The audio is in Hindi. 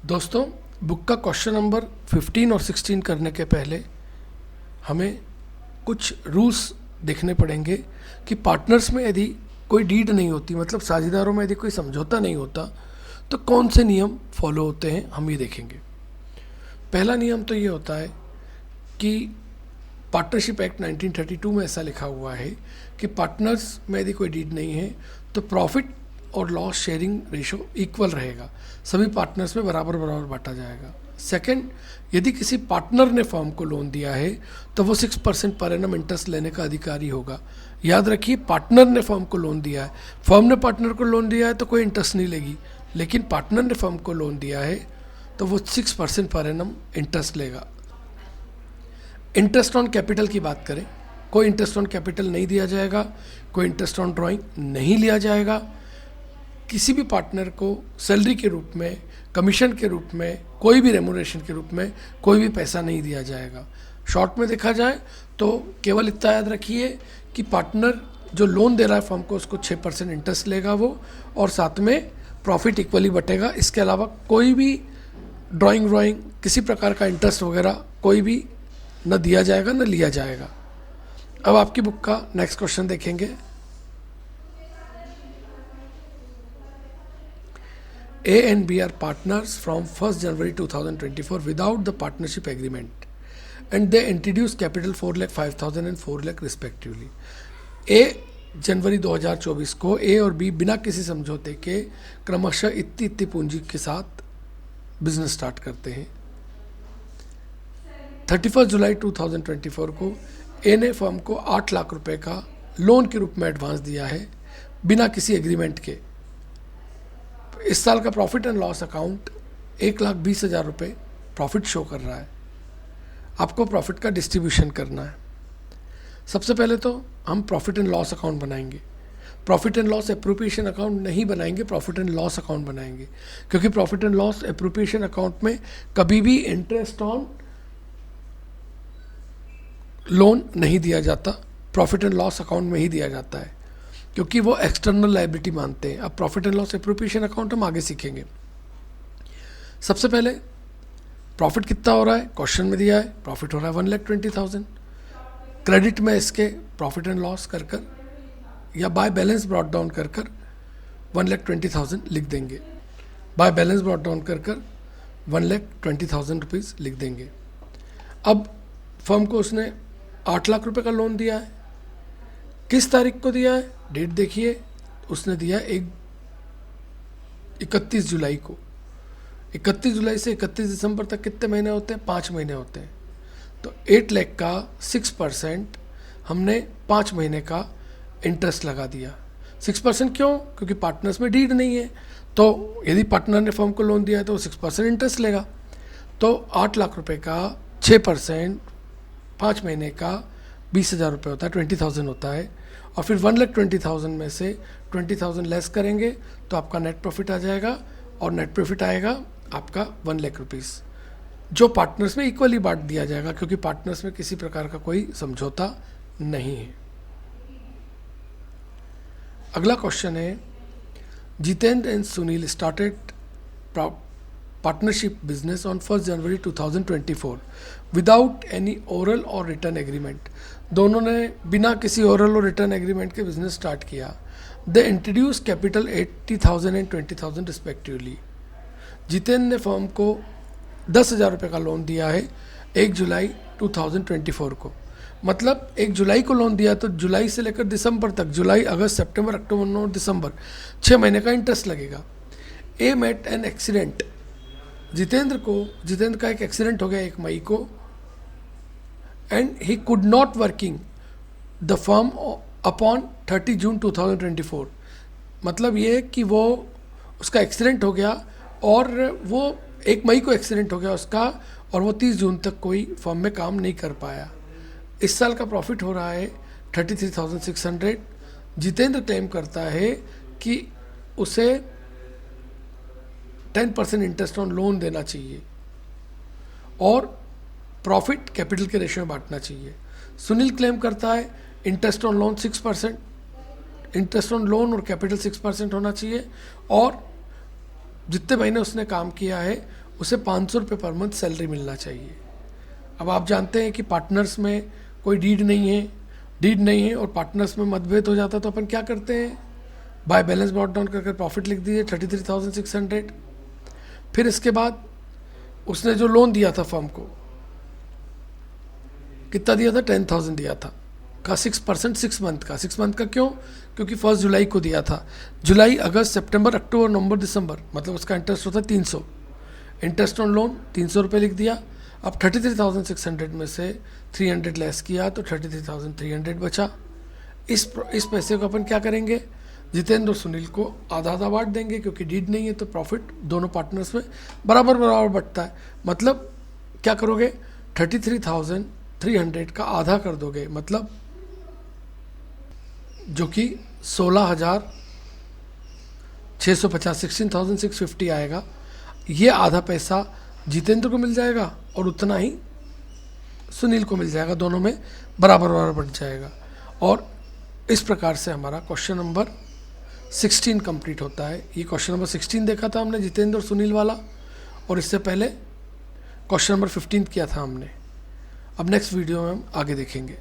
दोस्तों, बुक का क्वेश्चन नंबर 15 और 16 करने के पहले हमें कुछ रूल्स देखने पड़ेंगे कि पार्टनर्स में यदि कोई डीड नहीं होती, मतलब साझेदारों में यदि कोई समझौता नहीं होता, तो कौन से नियम फॉलो होते हैं हम ये देखेंगे। पहला नियम तो ये होता है कि पार्टनरशिप एक्ट 1932 में ऐसा लिखा हुआ है कि पार्टनर्स में यदि कोई डीड नहीं है तो प्रॉफिट और लॉस शेयरिंग रेशो इक्वल रहेगा, सभी पार्टनर्स में बराबर बराबर बांटा जाएगा। सेकंड, यदि किसी पार्टनर ने फर्म को लोन दिया है तो वो 6% पर एनम इंटरेस्ट लेने का अधिकारी होगा। याद रखिए, पार्टनर ने फर्म को लोन दिया है, फर्म ने पार्टनर को लोन दिया है तो कोई इंटरेस्ट नहीं लेगी, लेकिन पार्टनर ने फर्म को लोन दिया है तो वो 6% पर एनम इंटरेस्ट लेगा। इंटरेस्ट ऑन कैपिटल की बात करें, कोई इंटरेस्ट ऑन कैपिटल नहीं दिया जाएगा, कोई इंटरेस्ट ऑन ड्राइंग नहीं लिया जाएगा। किसी भी पार्टनर को सैलरी के रूप में, कमीशन के रूप में, कोई भी रेमुनरेशन के रूप में कोई भी पैसा नहीं दिया जाएगा। शॉर्ट में देखा जाए तो केवल इतना याद रखिए कि पार्टनर जो लोन दे रहा है फर्म को, उसको 6% इंटरेस्ट लेगा वो, और साथ में प्रॉफिट इक्वली बटेगा। इसके अलावा कोई भी ड्राइंग किसी प्रकार का इंटरेस्ट वगैरह कोई भी न दिया जाएगा न लिया जाएगा। अब आपकी बुक का नेक्स्ट क्वेश्चन देखेंगे। A and B are partners from 1st January 2024 without the partnership agreement and they introduce capital 4,05,000 and 4 lakh respectively. A जनवरी 2024 को A और B बिना किसी समझौते के क्रमशः इतनी पूंजी के साथ बिजनेस स्टार्ट करते हैं। 31 जुलाई 2024 को A ने फर्म को 8 लाख रुपए का लोन के रूप में एडवांस दिया है बिना किसी एग्रीमेंट के। इस साल का प्रॉफिट एंड लॉस अकाउंट 1,20,000 रुपये प्रॉफिट शो कर रहा है। आपको प्रॉफिट का डिस्ट्रीब्यूशन करना है। सबसे पहले तो हम प्रॉफिट एंड लॉस अकाउंट बनाएंगे। Profit and loss appropriation account नहीं बनाएंगे, प्रॉफिट एंड लॉस अकाउंट बनाएंगे, क्योंकि profit and loss appropriation account में कभी भी इंटरेस्ट ऑन लोन नहीं दिया जाता, प्रॉफिट एंड लॉस अकाउंट में ही दिया जाता है, क्योंकि वो एक्सटर्नल लायबिलिटी मानते हैं। अब profit and loss appropriation account हम आगे सीखेंगे। सबसे पहले प्रॉफिट कितना हो रहा है, क्वेश्चन में दिया है प्रॉफिट हो रहा है 1,20,000। क्रेडिट में इसके प्रॉफिट एंड लॉस कर या बाय बैलेंस ब्रॉट डाउन कर 1,20,000 लिख देंगे। बाय बैलेंस ब्रॉट डाउन कर 1,20,000 रुपीज़ लिख देंगे। अब फर्म को उसने 8 लाख रुपए का लोन दिया है। किस तारीख को दिया है, डेट देखिए, उसने दिया 31 जुलाई को। 31 जुलाई से 31 दिसंबर तक कितने महीने होते हैं, 5 महीने होते हैं। तो 8 लाख का 6% हमने 5 महीने का इंटरेस्ट लगा दिया। 6% क्यों, क्योंकि पार्टनर्स में डीड नहीं है, तो यदि पार्टनर ने फर्म को लोन दिया है तो वो 6% इंटरेस्ट लेगा। तो 8 लाख रुपए का 6% 5 महीने का 20,000 रुपये होता है, 20,000 होता है। और फिर 1,20,000 में से 20,000 लेस करेंगे तो आपका नेट प्रॉफिट आ जाएगा, और नेट प्रॉफिट आएगा आपका 1 लाख रुपीज़, जो पार्टनर्स में इक्वली बांट दिया जाएगा, क्योंकि पार्टनर्स में किसी प्रकार का कोई समझौता नहीं है। अगला क्वेश्चन है, Jitendra and Sunil started partnership business on 1st January 2024 without any oral और रिटर्न एग्रीमेंट। दोनों ने बिना किसी ओरल और रिटर्न एग्रीमेंट के बिजनेस स्टार्ट किया। They introduce capital 80,000 and 20,000 respectively. Jitendra ने फर्म को 10,000 रुपये का लोन दिया है 1 जुलाई 2024 को। मतलब 1 जुलाई को लोन दिया तो जुलाई से लेकर दिसंबर तक, जुलाई, अगस्त, सितंबर, अक्टूबर, नवंबर, दिसंबर, 6 महीने का इंटरेस्ट लगेगा। ए मेट एन एक्सीडेंट। जितेंद्र का एक एक्सीडेंट हो गया 1 मई को, and he could not working the firm upon 30 जून 2024। मतलब ये कि वो उसका एक्सीडेंट हो गया, और वो 1 मई को एक्सीडेंट हो गया उसका, और वो 30 जून तक कोई फर्म में काम नहीं कर पाया। इस साल का प्रॉफिट हो रहा है 33,600। जितेंद्र क्लेम करता है कि उसे 10% इंटरेस्ट ऑन लोन देना चाहिए और प्रॉफिट कैपिटल के रेशियो में बांटना चाहिए। सुनील क्लेम करता है interest on loan 6%, interest on loan और कैपिटल 6% होना चाहिए, और जितने महीने उसने काम किया है उसे 500 रुपये पर मंथ सैलरी मिलना चाहिए। अब आप जानते हैं कि पार्टनर्स में कोई डीड नहीं है और पार्टनर्स में मतभेद हो जाता है तो अपन क्या करते हैं, बाय बैलेंस ब्रॉट डाउन करके प्रॉफिट लिख दीजिए 33,600। फिर इसके बाद उसने जो लोन दिया था फर्म को, कितना दिया था, 10,000 दिया था का 6% 6 मंथ का। 6 मंथ का क्यों, क्योंकि 1 जुलाई को दिया था। जुलाई, अगस्त, सितंबर, अक्टूबर, नवंबर, दिसंबर, मतलब उसका इंटरेस्ट होता है 300। इंटरेस्ट ऑन लोन 300 रुपये लिख दिया। अब 33,600 में से 300 लेस किया तो 33,300 बचा। इस पैसे को अपन क्या करेंगे, जितेंद्र और सुनील को आधा आधा बांट देंगे, क्योंकि डीड नहीं है तो प्रॉफिट दोनों पार्टनर्स में बराबर बराबर बटता है। मतलब क्या करोगे, 33,300 का आधा कर दोगे, मतलब जो कि 16,650 16,650 आएगा। ये आधा पैसा जितेंद्र को मिल जाएगा और उतना ही सुनील को मिल जाएगा, दोनों में बराबर बराबर बट जाएगा। और इस प्रकार से हमारा क्वेश्चन नंबर 16 कंप्लीट होता है। ये क्वेश्चन नंबर 16 देखा था हमने जितेंद्र और सुनील वाला, और इससे पहले क्वेश्चन नंबर 15 किया था हमने। अब नेक्स्ट वीडियो में हम आगे देखेंगे।